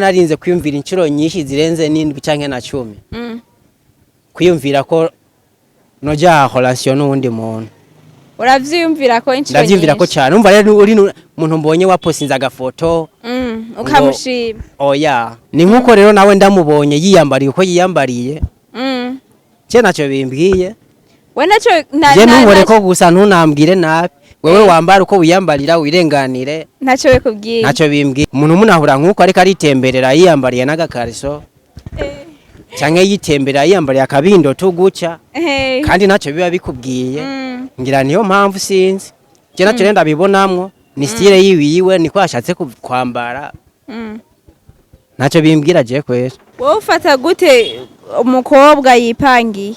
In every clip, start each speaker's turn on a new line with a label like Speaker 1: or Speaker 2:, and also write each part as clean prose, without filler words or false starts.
Speaker 1: narinze kwiyumvira inshuro nyinshi zirenze n'indwi canke na 10 kwiyumvira ko noja relation n'undi muntu.
Speaker 2: Uravyiyumvira ko inshuro nyinshi?
Speaker 1: Ndavyiyumvira ko cyane. Umva rero uri umuntu mbonye wapostinze agafoto
Speaker 2: ukamushima.
Speaker 1: Oya ni nkuko rero nawe ndamubonye yiyambariye uko yiyambariye. Je naco bimbwiye.
Speaker 2: We naco
Speaker 1: je ntubore ko gusa ntunambwire nabi. Wewe wambara uko wiyambarira wirenganire.
Speaker 2: Naco bikubwiye.
Speaker 1: Naco bimbwiye. Umuntu munahura nkuko ariko aritemberera yiyambariye n'agakariso. Canke yitemberera yiyambariye akabindo tuguca. Kandi naco biba bikubwiye. Ngira niyo mpamvu sinzi. Je naco renda bibonamwo ni style yiwiwe niko ashatse kwambara. Naco bimbwira je kwera.
Speaker 2: Wowe ufata gute umukobwa yipangiye?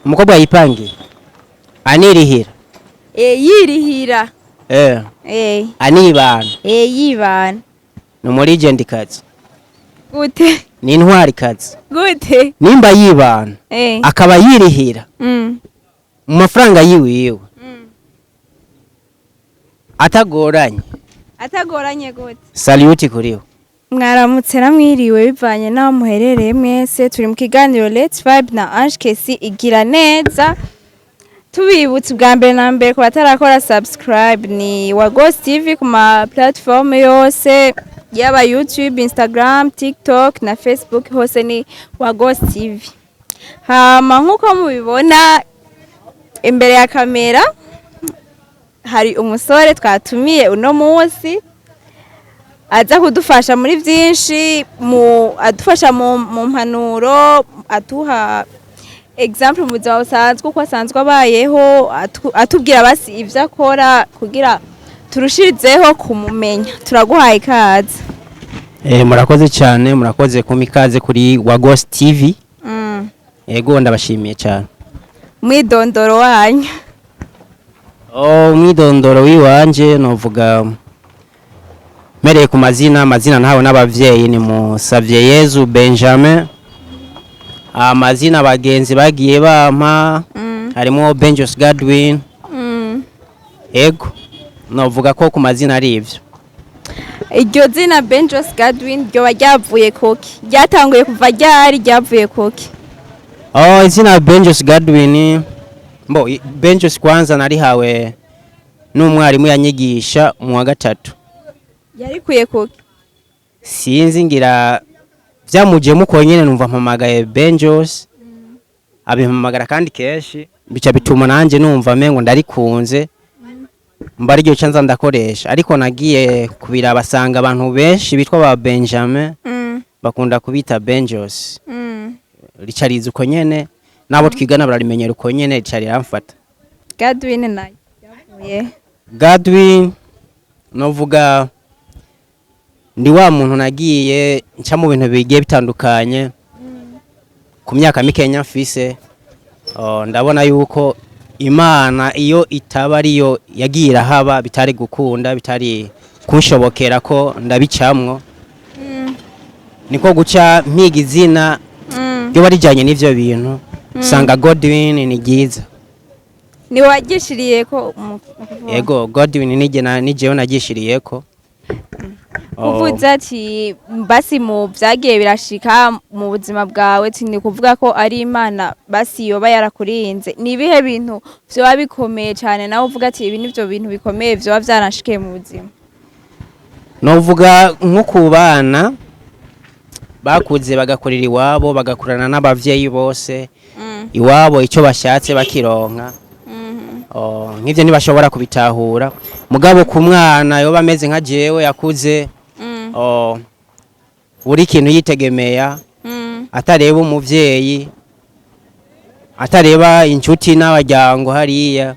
Speaker 1: Umukobwa yipangiye anirihira.
Speaker 2: Yirihira.
Speaker 1: Anibana.
Speaker 2: Yibana.
Speaker 1: No muri legend kazi.
Speaker 2: Gute?
Speaker 1: Ni intwari kazi.
Speaker 2: Gute?
Speaker 1: Nimba yibana. Akaba yirihira. Mu mafaranga yiwiwe. Atagoranye.
Speaker 2: Atagoranye gute?
Speaker 1: Salute kuriho.
Speaker 2: Mwaramutse namwiriwe bivanye naho muherereye mwese turi mu kiganiro Let's Vibe na Ange Kesi igira neza. Tubibutse bwa mbere na mbere ko batarakora subscribe ni Wagos TV ku ma platform yose yaba YouTube, Instagram, TikTok na Facebook hose ni Wagos TV. Hama nkuko mubibona imbere ya kamera hari umusore twatumiye uno munsi aza kudufasha muri byinshi adufasha mu mpanuro atuha example mu buzima busanzwe uko asanzwe abayeho atubwira basi ivyo akora kugira turushirizeho kumumenya. Turaguhaye ikaze.
Speaker 1: Murakoze cyane, murakoze kumikaze kuri Wagos TV. Yego ndabashimiye cyane.
Speaker 2: Mwidondoro wanyu?
Speaker 1: Mwidondoro wiwanje novuga mereye ku amazina ntawe n'abavyeyi ni Musavyeyezu Benjamin. Amazina bagenzi bagiye bampa harimo Benjos Godwin. Ego novuga ko ku mazina ari ivyo.
Speaker 2: Iryo zina Benjos Godwin ryo bajyavuye koki? Ryatanguye kuva ryari ryavuye koki?
Speaker 1: Izina Benjos Godwin Benjos kwanza narihawe n'umwarimu yanyigisha mu wa gatatu.
Speaker 2: Yari kuye koki?
Speaker 1: Sinzi ngira vyamuje muko nyene numva mpamagaye Benjos. Abimpamagara kandi keshi bica bituma nanje numva mengo ndarikunze. Mbari ryo canza ndakoresha ariko nagiye kubira basanga abantu benshi bitwa ba Benjamin bakunda kubita Benjos. Richarize uko nyene nabo twigana bararimenyera uko nyene ricari ramfata.
Speaker 2: Godwin nayo yavuye.
Speaker 1: Godwin novuga ndi wa muntu nagiye nca mu bintu bigiye bitandukanye ku myaka mikenya mfise. Ndabona yuko Imana iyo itaba ariyo yagira haba bitari gukunda bitari kunshobokera ko ndabicamwo. Niko guca mpiga izina ryo barijanye n'ivyo bintu sanga Godwin ni giza.
Speaker 2: Ni wagishiriye ko
Speaker 1: Yego Godwin nijewe nagishiriye ko.
Speaker 2: Kuvuza ati basi mu byagiye birashika mu buzima bwawe ni kuvuga ko ari Imana basi yoba yarakurinze. Ni bihe bintu byo bikomeye cyane nawe uvuga ati ibi nivyo bintu bikomeye byo byaranshike mu buzima?
Speaker 1: Novuga nko kubana bakuze bagakorera iwabo bagakurana n'abavyeyi bose iwabo icyo bashatse bakironka. Nk'ivyo ntibashobora kubitahura mugabo ku mwana yoba ameze nka jewe yakuze buri kintu yitegemeya atareba umuvyeyi atareba inshuti n'abajyango hariya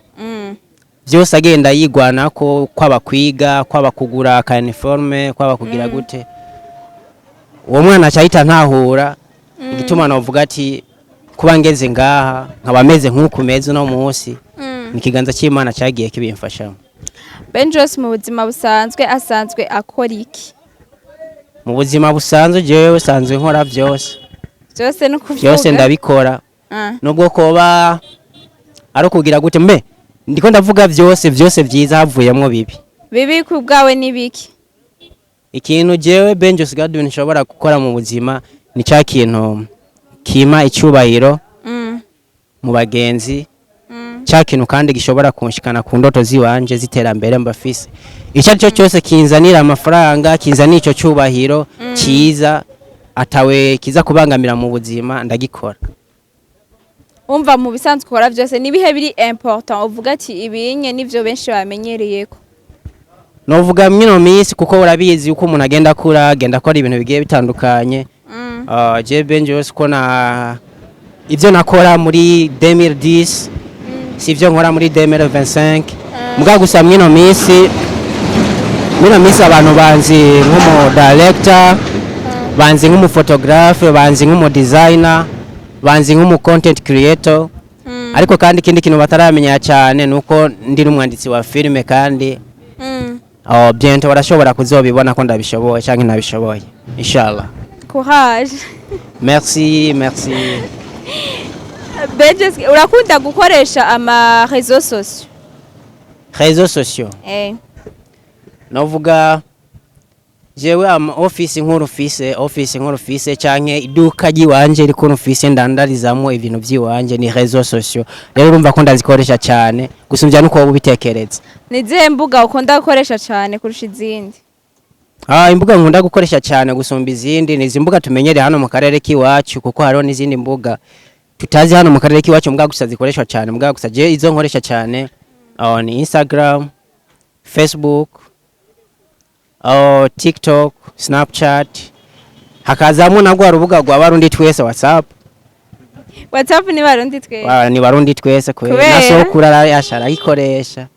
Speaker 1: byose agenda yigwanako kwaba kwiga kwaba kugura ka uniforme kwaba kugira gute. Uwo mwana acahita ntahura igituma novuga ati kuba ngeze ngaha nkaba meze nk'ukumeze no munsi nikiganza cy'Imana cyagiye kibimfashamo.
Speaker 2: Benjos mu buzima busanzwe asanzwe akora iki?
Speaker 1: Mu buzima busanzwe jewe sanzwe nkora byose.
Speaker 2: Byose no kuvuga?
Speaker 1: Byose ndabikora. Nubwo koba ari kugira gute ndiko ndavuga byose byiza havuyemo bibi.
Speaker 2: Bibi ku bwawe ni biki?
Speaker 1: ikintu jewe Benjos Godwin nshobora gukora mu buzima ni cya kintu kima icyubahiro mu bagenzi, cya kintu kandi gishobora kunshikana ku ndoto ziwanje ziterambere mbafise. Icyo cyo cyose kinzanira amafaranga, kinzanira icyo cyubahiro cyiza, atawe kiza kubangamira mu buzima ndagikora.
Speaker 2: Umva mu bisanzwe ukora byose nibihe biri important uvuga ati ibinye nivyo benshi bamenyereyeko?
Speaker 1: Novuga mwino minsi kuko urabizi uko umuntu agenda akura, agenda akora ibintu bigiye bitandukanye. Je Benjos ko na ibyo nakora muri 2010 sivyo nkora muri 2025. Muga gusa mwino minsi abantu banzi nk'umu director, banzi nk'umu photographe, banzi nk'umu designer, banzi nk'umu content creator. Ariko kandi ikindi kintu bataramenya cyane nuko ndi n'umwanditsi wa filme kandi bientôt barashobora kuzobibona ko ndabishoboye cyangwa nabishoboye inshallah.
Speaker 2: Courage.
Speaker 1: Merci.
Speaker 2: Benjos urakunda gukoresha ama réseaux sociaux?
Speaker 1: Réseaux sociaux. Novuga jewe office nkuru fise canke iduka giwanje riko nufise ndandarizamo ibintu byiwanje ni réseaux sociaux. Rero urumva ko ndazikoresha cyane gusumbya nuko ubitekereza. Nizihe mbuga
Speaker 2: ukunda gukoresha cyane kurusha izindi?
Speaker 1: Imbuga nkunda gukoresha cyane gusumba izindi ni izimbuga tumenyere hano mu karere kiwacu, kuko hariho n'izindi mbuga tutazi hano mu karere kiwacu mbwa gusa zikoreshwa cyane. Mbwa gusa je izo nkoresha cyane ni Instagram, Facebook, TikTok, Snapchat, hakazamo na gwa rubuga rwa Barundi Twese WhatsApp.
Speaker 2: WhatsApp ni Barundi Twese.
Speaker 1: Ni Barundi Twese kwe. Naso kurara yashara ikoresha.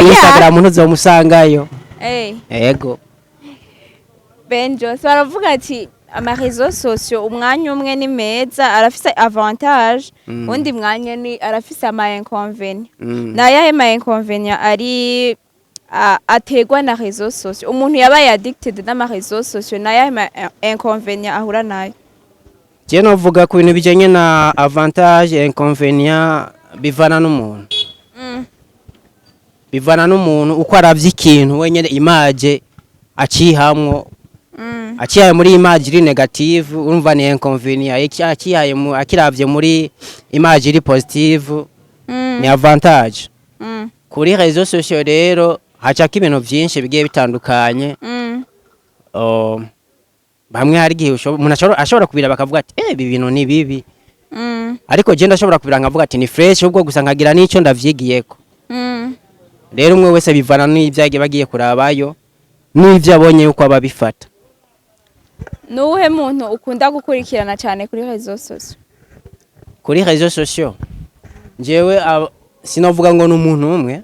Speaker 1: Instagram ntuzomusangayo. Ego.
Speaker 2: Benjos baravuga ati ama réseaux sociaux umwanya umwe ni meza, arafise avantage, undi mwanya ni arafise ama inconvénients. Na yahe ma inconvénients ari ategwa na réseaux sociaux? Umuntu yabaye addicted n'ama réseaux sociaux na yahe ma inconvénients ahura nayo?
Speaker 1: Je novuga ku bintu bijanye na avantage inconvénients bivana n'umuntu. Bivana n'umuntu uko aravye ikintu wenyene image acihamwo. Acihaye muri image iri negative urumva ni inconvénient, acihaye akiravye muri image iri positive ni avantage. Kuri réseaux sociaux rero hacaka ibintu byinshi bigiye bitandukanye. Bamwe hari gihe umuntu ashobora kubira bakavuga ati ibi bintu ni bibi, ariko je ndashobora kubira nkavuga ati ni fresh, ubwo gusa nkagira n'icyo ndavyigiyeko. Rero umwe wese bivana n'ivyage bagiye kurabayo n'ivyo abonye uko ababifata.
Speaker 2: Nuhe muntu ukunda gukurikirana cyane kuri réseaux sociaux?
Speaker 1: Kuri réseaux sociaux jewe sinovuga ngo n'umuntu umwe,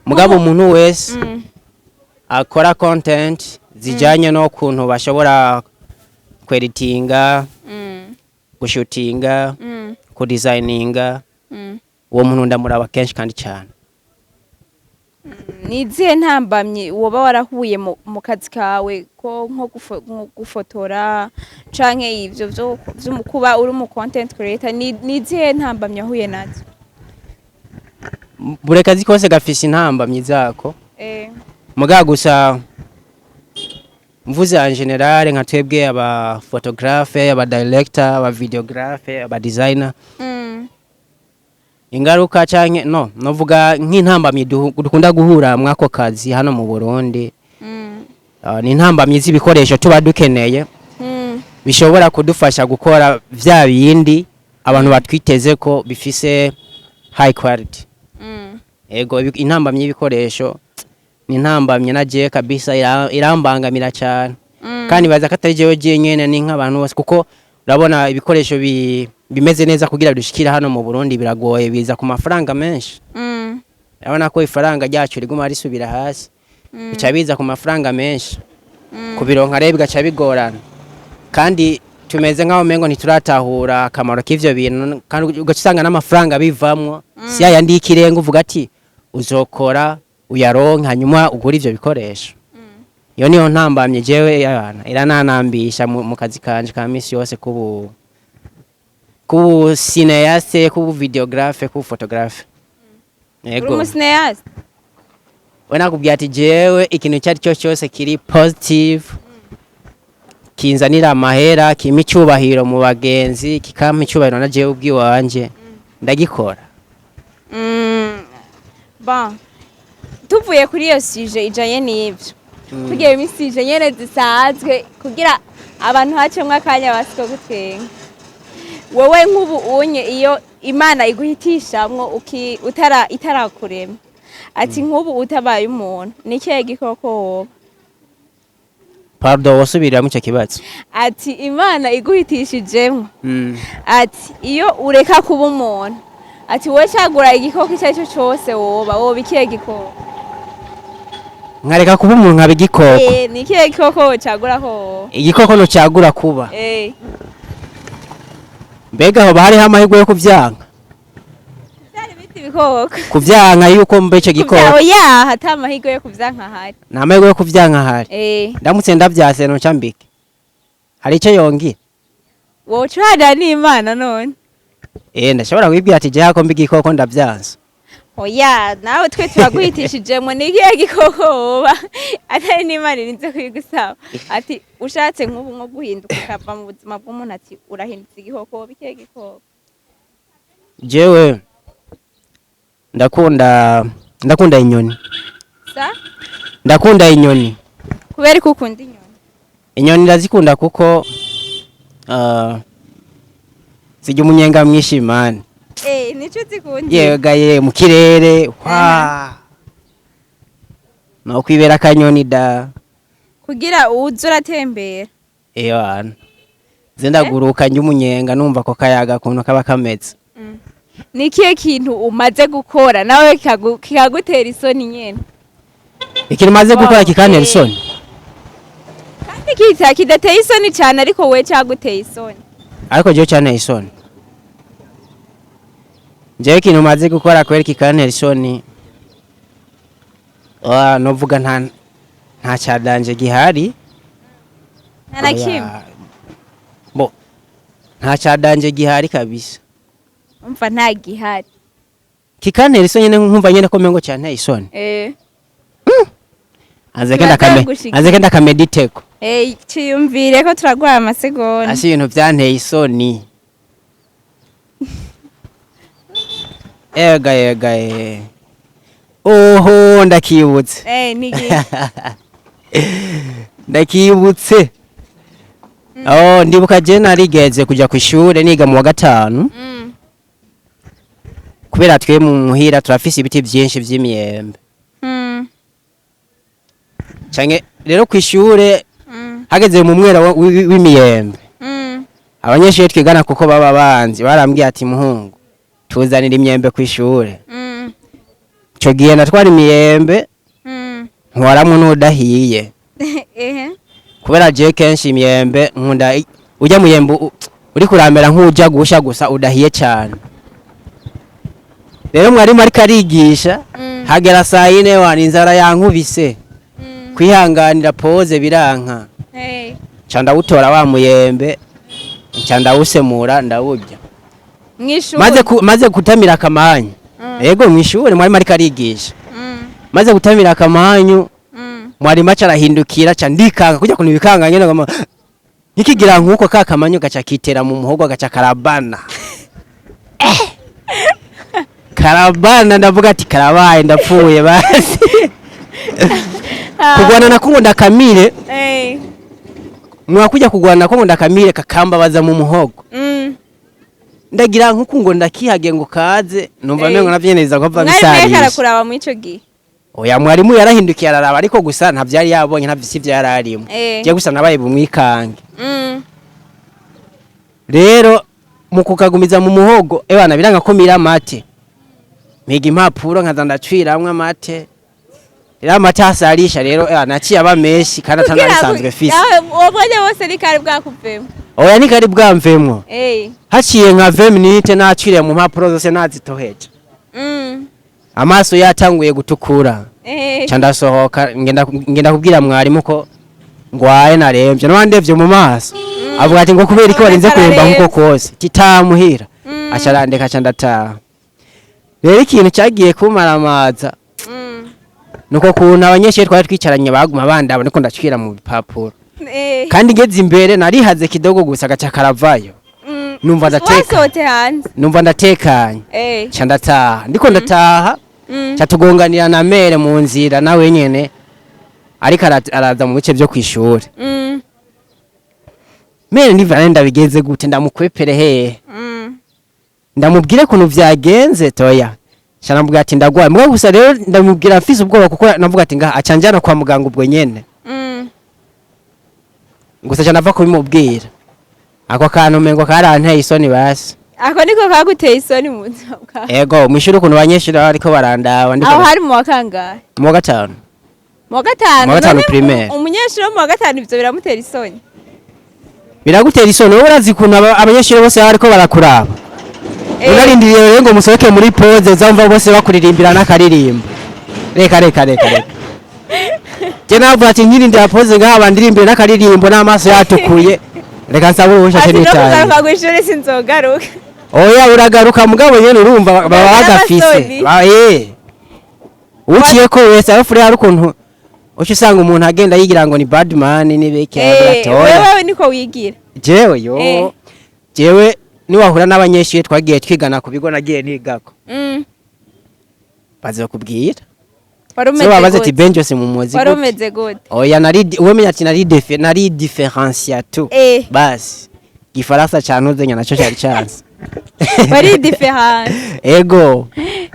Speaker 1: mugabo umuntu wese akora content zijanye no kuntu bashobora kweditinga, gushutinga, kudesigninga, uwo muntu ndamuraba kenshi kandi cyane.
Speaker 2: Nizihe ntambamye woba warahuye mu kazi kawe ko nko gufotora canke ivyo byo kuba uri mu content creator? Nizihe ntambamye ahuye nazo?
Speaker 1: Buri kazi kose gafise intambamye zako. Muga gusa mvuze en general nka twebwe aba photographe, aba director, aba videographe, aba designer. Ingaruka canke novuga nk'intambamye dukunda guhura mwako kazi hano mu Burundi. Ni intambamye z'ibikoresho tuba dukeneye bishobora kudufasha gukora vya bindi abantu batwiteze ko bifise high quality. Ego intambamye y'ibikoresho ni intambamye naje kabisa irambangamira cyane. Kandi baza katari jewe jenyene ni nk'abantu bose, kuko urabona ibikoresho bimeze neza kugira dushikira hano mu Burundi biragoye, biza ku mafaranga menshi. Urabona ko ifaranga ryacu riguma risubira hasi, bica biza ku mafaranga menshi, kubironka rero bigaca bigorana. Kandi tumeze nk'aho mengo ntituratahura akamaro k'ivyo bintu, kandi ugasanga n'amafaranga bivamwo si yandi ikirenga uvuga ati uzokora uyaronka hanyuma ugura ivyo bikoresho. Iyo niyo ntambamye jewe irananambisha mu kazi kanje ka misi yose ku cinéaste, ku videographe, ku photographe.
Speaker 2: Ego. Uri cinéaste?
Speaker 1: we nakubwiye ati jewe ikintu icyo ari cyo cyose kiri positive kinzanira amahera kimpa icyubahiro mu bagenzi kikampa icyubahiro na jewe ubwiwanje ndagikora.
Speaker 2: Bon, tuvuye kuri iyo sije ijanye n'ivyo tugiye imisije nyene zisanzwe kugira abantu hacemwo akanya basiko gutwenga. Wowe nk'ubu unye iyo Imana iguhitishamwo itarakurema ati nk'ubu utabaye umuntu ni kihe gikoko woba?
Speaker 1: Pardon, wasubiramo icyo kibazo.
Speaker 2: Ati Imana iguhitishijemwo ati iyo ureka kuba umuntu ati wowe cagura igikoko icyo ari cyo cyose woba ikihe gikoko?
Speaker 1: Nkareka kuba umuntu nkaba igikoko.
Speaker 2: Ni ikihe gikoko cagura ko?
Speaker 1: Igikoko no cagura kuba. Mbega aho bari amahirwe yo kuvyanga?
Speaker 2: Byari biti bikoko.
Speaker 1: Kuvyanga yuko mbe ico gikoko.
Speaker 2: Oya, hata amahirwe yo kuvyanka hari.
Speaker 1: Na amahirwe yo kuvyanga hari. Ndamutse ndavyase no cambike. Hari ico yongi?
Speaker 2: Wo cura n'Imana none.
Speaker 1: Ndashobora kwibwira ati je hako mbe igikoko ndavyanse.
Speaker 2: Oya, nawe twe turaguhitishijemwe ni ikihe gikoko woba? Atari n'Imana irinze kwigusaba. Ati ushatse nk'ubu nko guhinduka ukava mu buzima bw'umuntu ati urahindutse igikoko woba ikihe gikoko?
Speaker 1: Jewe ndakunda inyoni.
Speaker 2: Sa?
Speaker 1: Ndakunda inyoni.
Speaker 2: Kubera ko ukunda inyoni?
Speaker 1: Inyoni ndazikunda kuko zijya umunyenga mwinshi mani.
Speaker 2: Nico zikundi.
Speaker 1: Yegaye mu kirere. No kwibera kanyoni da.
Speaker 2: Kugira uze uratembera.
Speaker 1: Wana. Zendaguruka njye umunyenga numva ko kayaga kuntu kaba kameze.
Speaker 2: Ni kihe kintu umaze gukora nawe kikagutera isoni nyene?
Speaker 1: Ikintu maze gukora kikantera isoni.
Speaker 2: Kandi kidateye isoni cyane ariko we cyaguteye isoni.
Speaker 1: Ariko je cyane isoni. Jewe ikintu maze gukora kweri kikantera isoni. Novuga nta cyadanje gihari.
Speaker 2: Nta kimwe.
Speaker 1: Bo. Nta cyadanje gihari kabisa.
Speaker 2: Umva nta gihari.
Speaker 1: Kikantera isoni nyene nkumva nyene ko mengo cyane isoni. Azekenda kamediteko.
Speaker 2: Ciyumvire ko turagwara amasegonda.
Speaker 1: Asi ibintu byanteye isoni. Ega. Oho ndakibutse.
Speaker 2: Nigi.
Speaker 1: Ndakibutse. Ndibuka je narigeze kuja ku ishure niga mu wa gatanu. Kubera twe mu muhira turafise ibiti byinshi vy'imyembe. Canke rero ku ishure hageze mu mwera w'imiyembe. Abanyeshuri twigana kuko baba banzi barambwiye ati muhungu tuzanira imyembe ku ishure. Cyo gihe natwara imyembe nkwaramwe n'udahiye. Kubera je kenshi imyembe nkunda ujya muyembe uri kurambera nk'ujya gusha gusa udahiye cyane. Rero mwarimu ariko arigisha hagera saa 4 wana inzara yankubise. Kwihanganira pose biranka. Canda utora wa muyembe canda usemura ndawurya. Maze kutamira akamanyu. Yego mwishuri mwarimu ariko arigisha. Maze gutamira akamanyu mwarimu acarahindukira candikanga kujya kuntu bikanga nyene ngoma nikigira nkuko ka kamanyu gaca kitera mu muhogo gaca karabana. Karabana ndavuga ati karabaye ndapfuye basi. Kugwana na kongo ndakamire. Mwakuja kugwana kongo ndakamire kakamba baza mu muhogo. Ndagira nkuko ngo ndakihage ngo kaze numva mengo navyeneza ko babisarisha.
Speaker 2: Mwari karakuraba mu ico gihe.
Speaker 1: Oya mwarimu yarahindukiye araraba ariko gusa ntavyari yabonye ntavisi vyararimo. Je gusa nabaye bumwikange. Rero mu kukagumiza mu muhogo ebana biranga ko mira mate. Miga impapuro nkaza ndacwiramwe amate. Rero amate asarisha rero naciye aba menshi kandi atanabisanzwe fisi.
Speaker 2: Obonye bose ni kari bwakuvemo.
Speaker 1: Oya ni kari bwamvemo. Haciye nka 20 minutes nacwire mu mpapuro zose nazitoheje. Amaso yatanguye gutukura. Canda sohoka ngenda kubwira mwarimu ko ngwaye naremvye nabandevye mu maso. Avuga ati ngo kubera iki warinze kuremba nkuko kose kitamuhira. Acarandeka canda ta. Rero ikintu cyagiye kumaramaza. nuko kuntu abanyeshuri twari twicaranye baguma bandaba niko ndacikira mu bipapuro kandi ngeze imbere narihaze kidogo gusa gaca karavayo numva ndatekanye ca ndataha ndiko ndataha ca tugonganira na mere mu nzira nawe nyene ariko araza mu bice byo kwishuri mere ndivana ndabigenze gute ndamukwepere hehe ndamubwire kuntu vyagenze toya shanambwira ati ndagwaye mbwa gusa rero ndamubwira mfise ubwoba kuko navuga ati ngaha acanjana kwa muganga ubwo nyene gusa canava kubimubwira ako kantu mengo karanteye isoni basi
Speaker 2: ako niko kaguteye isoni mu nzira bwa
Speaker 1: ego mwishuri kuntu abanyeshuri ariko barandaba
Speaker 2: aho hari mu wakangahe
Speaker 1: mu gatanu
Speaker 2: mu gatanu
Speaker 1: primaire
Speaker 2: umunyeshuri mu gatanu ivyo biramutera isoni
Speaker 1: biragutera isoni wowe urazi kuntu abanyeshuri bose ariko barakuraba unarindiriye rero ngo musohoke muri pause zamva bose bakuririmbira n'akaririmbo reka je navuga ati nkirindira pause ngaha bandirimbire n'akaririmbo n'amaso yatukuye reka nsaba ubusha cyane cyane
Speaker 2: ati no kwishuri sinzogaruka
Speaker 1: oya uragaruka mugabo nyene urumva baba bagafise uciye ko wese arafure hari ukuntu uca usanga umuntu agenda yigira ngo ni badman n'ibeke
Speaker 2: agatoya wewe niko wigira
Speaker 1: jewe niwahura n'abanyeshuri twagiye twigana ku bigo nagiye nigako bazokubwira
Speaker 2: warumeze
Speaker 1: babaze ati Benjos mu muzi
Speaker 2: warumeze gute
Speaker 1: oya wemenya ati nari differentiateur basi gifaransa cyanuze nyana cyo cyari chance
Speaker 2: wari different
Speaker 1: ego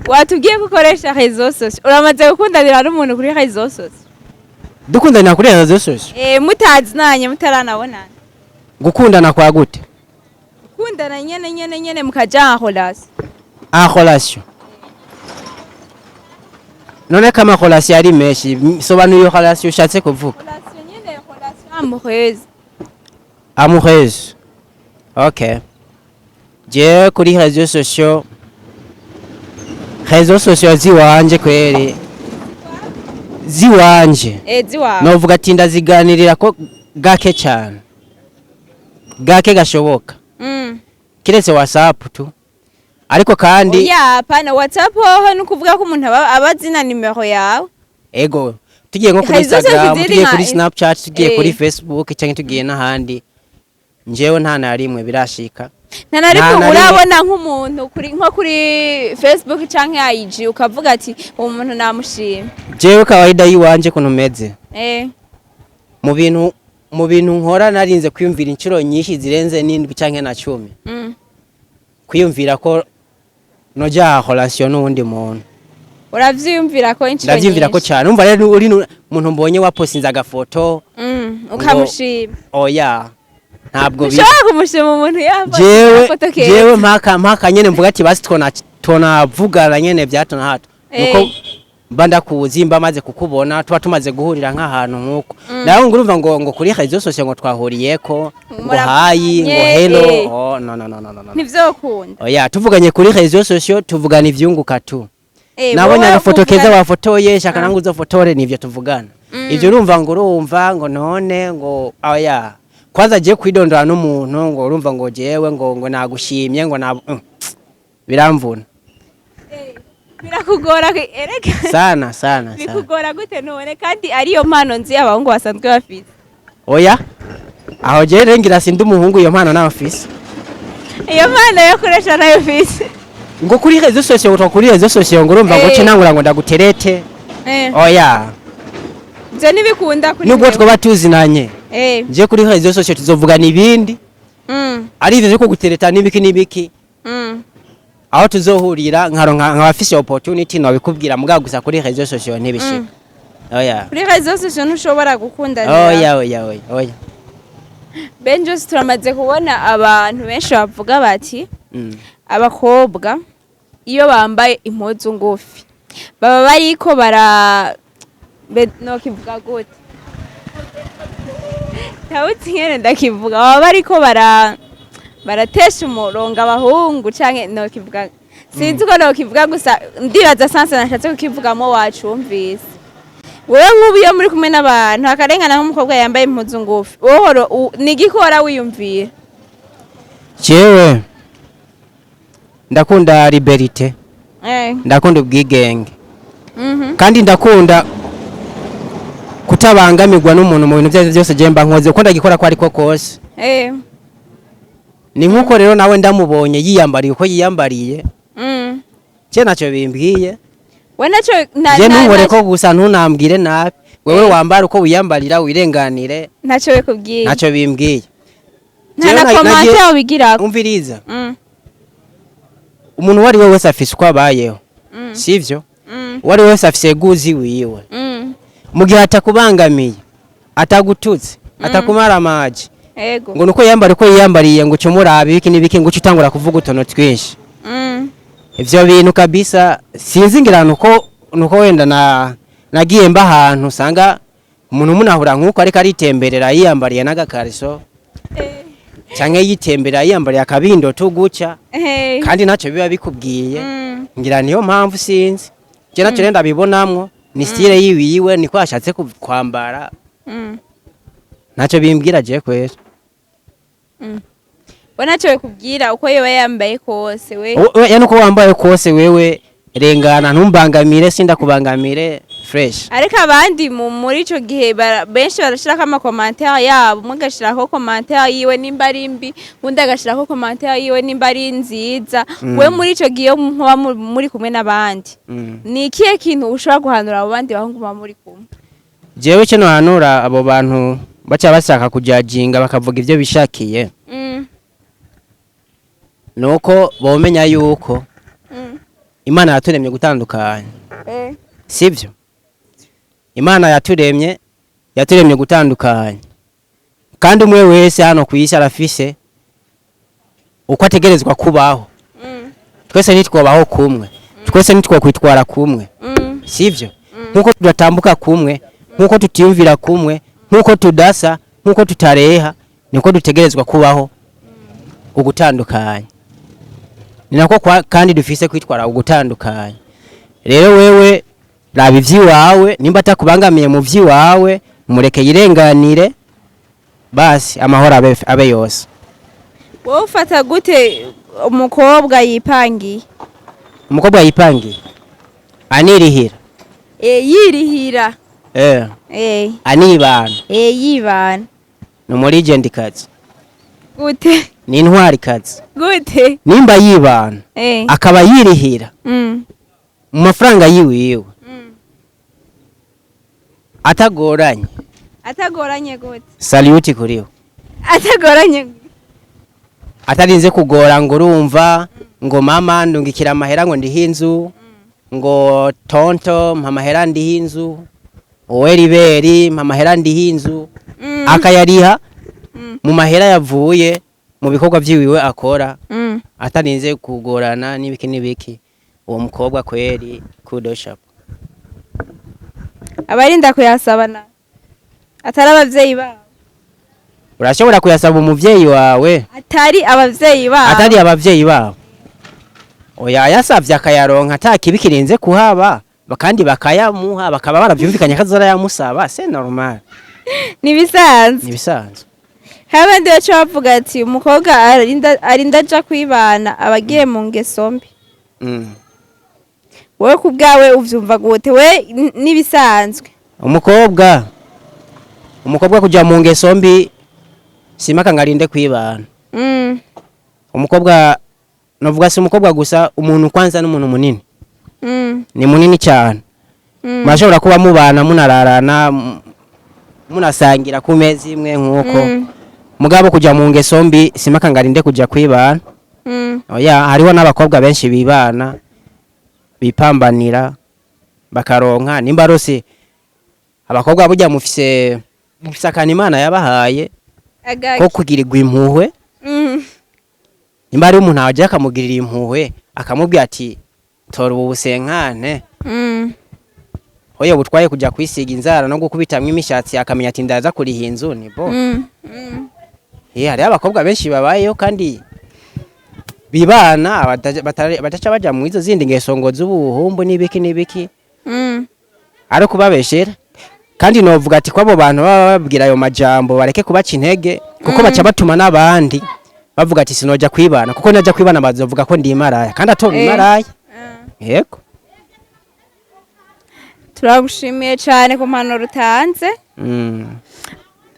Speaker 2: watubwiye gukoresha réseaux sociaux uramaze gukundanira n'umuntu kuri réseaux sociaux
Speaker 1: dukundanira kuri réseaux sociaux
Speaker 2: mutazi nanye mutaranabonana
Speaker 1: gukundana kwa gute
Speaker 2: gukundana nyene mukaja en
Speaker 1: relation none kama relation ari meshi sobanuye relation ushatse kuvuga
Speaker 2: relation nyene relation
Speaker 1: amoureuse okay je kuri réseaux sociaux ziwanje kweri ziwanje novuga ati ndaziganirira ko gake cyane gake gashoboka kiretse WhatsApp tu ariko kandi
Speaker 2: ya pana WhatsApp ho nukuvuga ko umuntu abazina nimero yawe
Speaker 1: ego tugiye nko kuri Instagram tugiye kuri Snapchat tugiye kuri Facebook cyangwa tugiye n'ahandi njewe nta na rimwe birashika
Speaker 2: nta na rimwe urabona nk'umuntu kuri nko kuri Facebook cyangwa IG ukavuga ati uwo muntu namushima jewe
Speaker 1: kawaida yiwanje kuntu meze mu bintu nkora narinze kwiyumvira inshuro nyinshi zirenze n'indwi cyangwa na 10 kwiyumvira ko noja relation n'undi muntu
Speaker 2: uravyiyumvira ko inshuro
Speaker 1: ndavyimvira ko cyane umva rero uri umuntu mbonye wapostinze agafoto
Speaker 2: ukamushima
Speaker 1: oya ntabwo
Speaker 2: bishaka kumushima umuntu
Speaker 1: jewe mpaka nyene mvuga ati basi tona vugana nyene byatona hato nuko banda kuzimba maze kukubona tuba tumaze guhurira nk'ahantu nkuko nawe ngurumva ngo kuri réseaux sociaux ngo twahuriyeko ngo hayi ngo hello no
Speaker 2: ntivyokunda
Speaker 1: oya tuvuganye kuri réseaux sociaux tuvugana ivyunguka tu nabonye agafoto keza wafotoye shaka nangu uzofotore nivyo tuvugana ivyo urumva ngo none ngo oya kwanza je kwidondora n'umuntu ngo urumva ngo jewe ngo nagushimye ngo biramvuna
Speaker 2: birakugora ereka
Speaker 1: sana
Speaker 2: bikugora gute none kandi ariyo mpano nzi abahungu basanzwe bafite
Speaker 1: oya aho je rengira sindi umuhungu iyo mpano nawe afise
Speaker 2: iyo mpano yo kuresha nayo afise
Speaker 1: ngo kuri réseaux sociaux utokuri réseaux sociaux ngo urumva ngo cenangura ngo ndaguterete oya
Speaker 2: je nibikunda kuri
Speaker 1: nubwo twoba tuzinanye je kuri réseaux sociaux tuzovugana ibindi ari ivyo ko gutereta nibiki aho tuzohurira nk'abafise opportunity no bikubwira mugagusa kuri réseaux sociaux ntibishika oya
Speaker 2: kuri réseaux sociaux ntushobora gukundana
Speaker 1: oya
Speaker 2: Benjos turamaze kubona abantu benshi bavuga bati abakobwa iyo bambaye impuzu ngufi baba bariko no kivuga gute tawuti nyene ndakivuga baba bariko baratesha umurongo abahungu canke no kivuga sinzi ko no kivuga gusa ndibaza sanse nashatse kukivugamo wacumvise wewe nk'ubu iyo muri kumwe n'abantu akarengana nk'umukobwa yambaye impuzu ngufi wohoro nigikora wiyumvira
Speaker 1: jewe ndakunda liberté ndakunda ubwigenge kandi ndakunda kutabangamirwa n'umuntu mu bintu byaje byose je mba nkoze uko ndagikora ko ariko kose ni nkuko rero nawe ndamubonye yiyambariye uko yiyambariye je nacyo bimbwiye
Speaker 2: we nacyo
Speaker 1: je ntubore ko gusa ntunambwire nabi wewe wambara uko wiyambarira wirenganire
Speaker 2: nacyo bikubwiye
Speaker 1: nacyo bimbwiye
Speaker 2: nta na commentaire ubigira
Speaker 1: umviriza umuntu wari wese afise uko abayeho sivyo wari wese afise guzi wiwe mu gihe atakubangamiye atagututse atakumara amaji ngo nuko yambara uko yiyambariye ngo cyumurabe ibiki nibiki ngo utangura kuvuga utono twinshi ivyo bintu kabisa sinzi ngirana nuko wenda nagiye mba ahantu usanga umuntu munahura nkuko ariko aritemberera yiyambariye n'agakariso canke yitemberera yiyambariye akabindo tuguca kandi nacyo biba bikubwiye ngira niyo mpamvu sinzi je nacyo renda bibonamwo ni style yiwiwe niko ashatse kwambara nacyo bimbwira je kwese
Speaker 2: nacyo bikubwira uko yoba yambaye kose we
Speaker 1: yani uko wambaye kose wewe rengana ntumbangamire sindakubangamire fresh
Speaker 2: ariko abandi muri ico gihe benshi barashirako amakomantere yabo umwe agashirako komantere yiwe nimba ari mbi undi agashirako komantere yiwe nimba ari nziza we muri ico gihe muba muri kumwe n'abandi ni ikihe kintu ushobora guhanura abo bandi bahungu muba muri kumwe
Speaker 1: jewe cyo hanura abo bantu baca bashaka kujajinga bakavuga ivyo bishakiye nuko bomenya yuko Imana yaturemye gutandukanya sivyo Imana yaturemye gutandukanya kandi umwe wese hano kwisi arafise uko ategerezwa kubaho twese nitwobaho kumwe twese nitwokwitwara kumwe sivyo nkuko tudatambuka kumwe nkuko tutiyumvira kumwe nkuko tudasa nkuko tutareha niko dutegerezwa kubaho ugutandukanya ni nako kandi dufise kwitwara ugutandukanya rero wewe raba ivyiwawe nimba atakubangamiye mu vyiwawe mureke yirenganire basi amahoro abe yose
Speaker 2: wowe ufata gute umukobwa yipangiye
Speaker 1: anirihira
Speaker 2: yirihira
Speaker 1: anibana
Speaker 2: yibana
Speaker 1: ni umurigenti kazi
Speaker 2: gute
Speaker 1: ni intwari kazi
Speaker 2: gute
Speaker 1: nimba yibana akaba yirihira mu mafaranga yiwiwe atagoranye
Speaker 2: gute
Speaker 1: salute kuriho
Speaker 2: atagoranye
Speaker 1: atarinze kugora ngo urumva ngo mama ndungikira amahera ngo ndihe inzu ngo tonto mpamahera ndihe inzu wowe riberi mpamahera ndihe inzu akayariha mu mahera yavuye mu bikorwa byiwiwe akora atarinze kugorana n'ibiki uwo mukobwa kweri kudoshap
Speaker 2: abarinda kuyasabana atari abavyeyi babo
Speaker 1: urashobora kuyasaba umuvyeyi wawe
Speaker 2: atari abavyeyi babo oya yasavye akayaronka atakibikirinze kuhaba bakandi bakayamuha bakaba baravyumvikanye kazora yamusaba c'est normal nibisanzwe habandi bacho bavuga ati umukobwa arinda aja kwibana abagiye mu ngeso mbi wowe kubgawe uvyumva gute we nibisanzwe
Speaker 1: umukobwa kuja mu ngeso mbi simaka ngarinde kwibana umukobwa novuga si umukobwa gusa umuntu kwanza n'umuntu munini ni munini cyane mashobora kuba mubana munararana munasangira ku meza imwe nkuko mugabo kuja mu ngeso mbi simaka ngarinde kuja kwibana oya hariho n'abakobwa benshi bibana bipambanira bakaronka nimba rose abakobwa burya mufise akana Imana yabahaye ko kugirirwa impuhwe nimba ari umuntu aje akamugirira impuhwe akamubwira ati tora ubu busenkane oya butwaye kuja kwisiga inzara no gukubitamwe imishatsi akamenya ati ndaza kuriha inzu ni bo hari abakobwa benshi babayeho kandi bibana bataca baja mu izo zindi ngeso ngo z'ubuhumbu n'ibiki ari kubabeshera kandi novuga ati kwabo bantu baba babwira ayo majambo bareke kubaca intege kuko baca batuma n'abandi bavuga ati sinoja kwibana kuko naja kwibana bazovuga ko ndi imaraya kandi ato imaraya yego
Speaker 2: turagushimiye cyane ku mpanuro utanze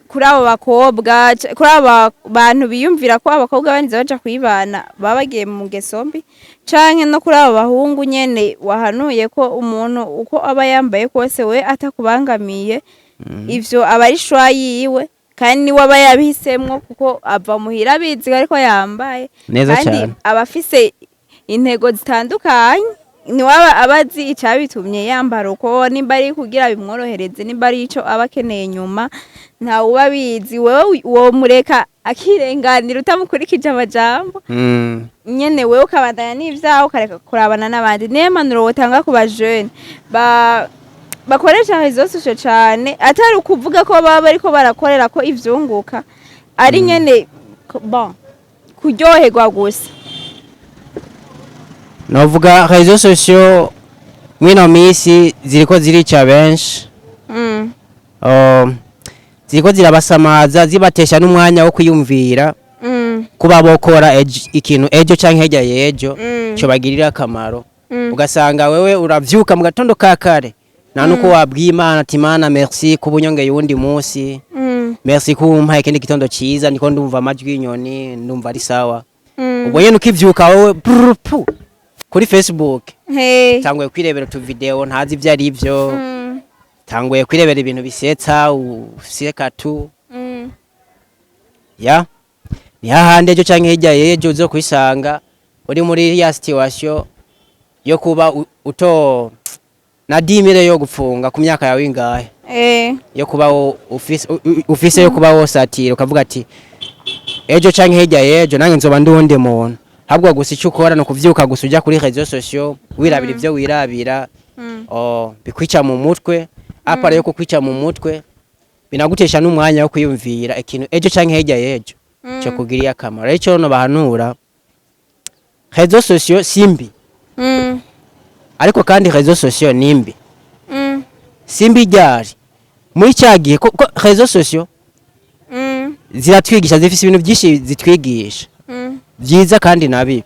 Speaker 2: kuri abo bakobwa kuri abo bantu biyumvira ko abakobwa banize baja kwibana baba bagiye mu ngeso mbi canke no kuri abo bahungu nyene wahanuye ko umuntu uko aba yambaye kose we atakubangamiye ivyo aba ari shwa yiwe kandi niwe aba yabihisemwo kuko ava muhira abizi ariko yambaye
Speaker 1: Neza
Speaker 2: kandi
Speaker 1: cane.
Speaker 2: aba afise intego zitandukanye niwe aba azi icabitumye yambara uko nimba ari kugira bimworohereze nimba ari ico aba akeneye nyuma ntawe uba abizi wewe uwo mureka akirenganira utamukurikije amajambo nyene wewe ukabandanya n'ivyawe ukareka kurabana n'abandi niyo mpanuro wotanga ku bajene bakoresha réseaux sociaux cane atari ukuvuga ko baba bariko barakorera ko ivyunguka ari nyene bon kuryoherwa gusa
Speaker 1: novuga réseaux sociaux mwino misi ziriko zirica benshi ziriko zirabasamaza zibatesha n'umwanya wo kwiyumvira kuba bokora ikintu ejo canke hirya yejo cyo bagirira akamaro ugasanga wewe uravyuka mu gatondo ka kare nta nuko wabwiye Imana ati Imana merci kubunyongeye uwundi munsi merci kumpa ikindi gitondo ciza niko ndumva amajwi y'inyoni ndumva ari sawa ubwo nyene ukivyuka wewe kuri Facebook tanguye kwirebera tu video ntazi ivyo ari byo tanguye kwirebera ibintu bisetsa useka tu ya ni hahande ejo canke hirya yejo uzo kwisanga uri muri ya situation yo kuba na 10,000 yo gufunga ku myaka yawe ingahe yo kuba ufise yo kuba wosatira ukavuga ati ejo canke hirya yejo nange nzoba ndundi muntu habwo gusa icyo ukora no kuvyuka gusa uja kuri réseaux sociaux wirabira ivyo wirabira bikwica mu mutwe apara yo kukwica mu mutwe binagutesha n'umwanya wo kwiyumvira ikintu ejo canke hirya yejo cyo kugiriye akamaro ico no bahanura réseaux sociaux simbi ariko kandi réseaux sociaux nimbi simbi ryari muri cyagiye ko réseaux sociaux ziratwigisha zifise ibintu byinshi zitwigisha byiza kandi nabi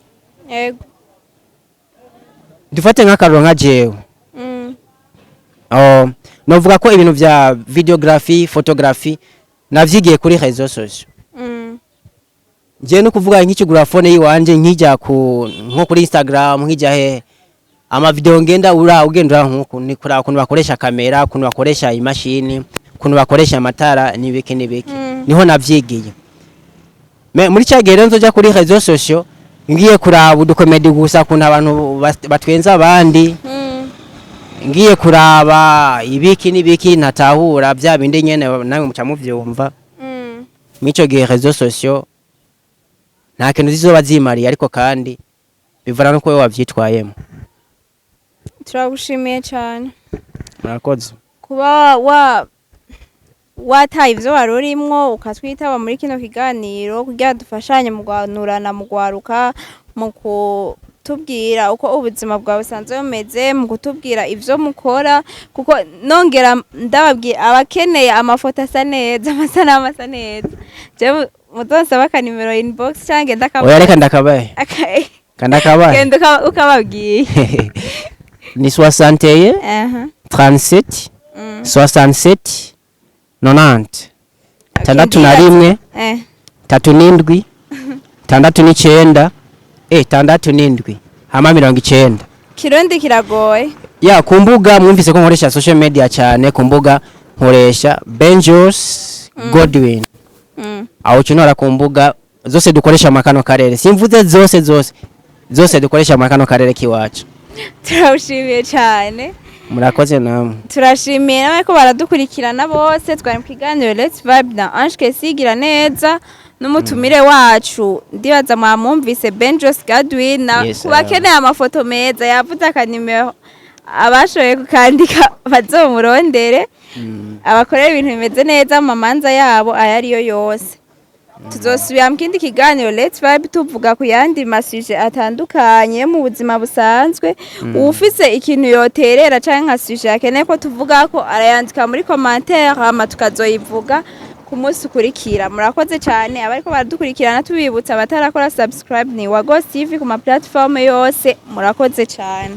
Speaker 2: yego
Speaker 1: dufate nk'akaroro nka jewe novuga ko ibintu vya videography photography navyigiye kuri réseaux sociaux je no kuvuga nk'ikigura phone yiwanje nkijya nko kuri Instagram nkijya he ama video ngenda ugenda nkuko ni kuri kuntu bakoresha kamera kuntu bakoresha imashini kuntu bakoresha amatara nibiki niho navyigiye muri cyagere nzoja kuri réseaux sociaux ngiye kuraba udukomedi gusa kuntu abantu batwenza abandi ngiye kuraba ibiki nibiki natahura bya bindi nyene nawe muca muvyumva mico gihe réseaux sociaux nta kintu zizoba zimariye ariko kandi bivana nuko wewe wavyitwayemo.
Speaker 2: Turagushimiye cyane
Speaker 1: murakoze
Speaker 2: kuba wataye ivyo warurimwo ukatwitaba muri kino kiganiro kugira dufashanye mu gwanurana mu gwaruka mu kutubwira uko ubuzima bwawe busanzwe bumeze mu kutubwira ivyo mukora kuko nongera ndababwiye abakeneye amafoto asa neza amasanamu asa neza je mudonsa baka nimero inbox cange ndakabaye
Speaker 1: oya reka ndakabaye kandakabaye
Speaker 2: genda ukababwiye
Speaker 1: ni 61 37 67 90 tandatu na rimwe tatu n'indwi tandatu n'icenda tandatu n'indwi hama 90
Speaker 2: Kirundi kiragoye
Speaker 1: ya kumbuga mwumvise ko nkoresha social media cyane kumbuga nkoresha Benjos Godwin aho kinora kumbuga zose dukoresha makano karere simvuze zose dukoresha makano karere kiwacu.
Speaker 2: Turashimiye cyane
Speaker 1: murakoze namwe
Speaker 2: turashimiye nawe ko baradukurikirana bose twari mu kiganiro Let's Vibe na Ange Kesi igira neza n'umutumire wacu ndibaza mwamwumvise Benjos Godwin na kubakeneye amafoto meza yavuze akanimero abashoboye kukandika bazomurondere abakorera ibintu bimeze neza mu manza yabo ayariyo yose. Tuzosubira mu kindi kiganiro Let's Vibe tuvuga ku yandi masuje atandukanye mu buzima busanzwe ufise ikintu yoterera canke nka suje akeneye ko tuvuga ko arayandika muri commentaire hama tukazoyivuga ku munsi ukurikira. Murakoze cyane abariko baradukurikirana tubibutsa abatarakora subscribe ni Wagos TV ku ma platform yose murakoze cyane.